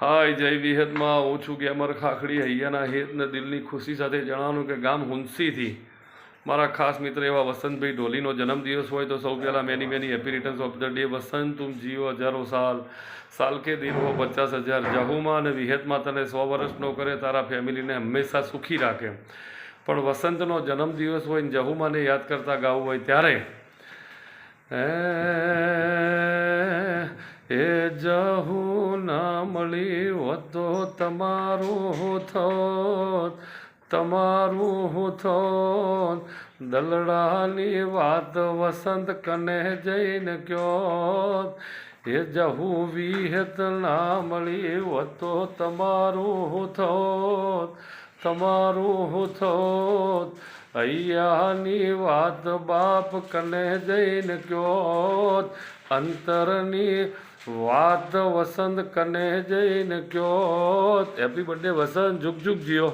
હાય જય વિહતમાં હું છું ગેમર ખાખડી હૈયાના હેતને દિલની ખુશી સાથે જણાવવાનું કે ગામ હુંસીથી મારા ખાસ મિત્ર એવા વસંતભાઈ ઢોલીનો જન્મદિવસ હોય તો સૌ પહેલાં many many happy returns of the day Vasant તું જીવો હજારો સાલ સાલ કે દિન હો 50,000 જહુમાં અને વિહેતમાં તને 100 વર્ષનો કરે તારા ફેમિલીને હંમેશા સુખી રાખે. પણ વસંતનો જન્મદિવસ હોય ને જહુમાને યાદ કરતા ગાવું હોય ત્યારે એ જહુ ના મળી હોતો તમારું થોત તમારું થોત દલડાની વાત વસંત કને જઈને કયો એ જહુ વિહેત ના મળી હોતો તમારું થોત તમારું થોત અહીંયાની વાત બાપ કને જઈને કયો અંતરની વાત વસંત કને જઈને કયો. હેપી બર્થડે વસંત, જુગ જુગ જીઓ.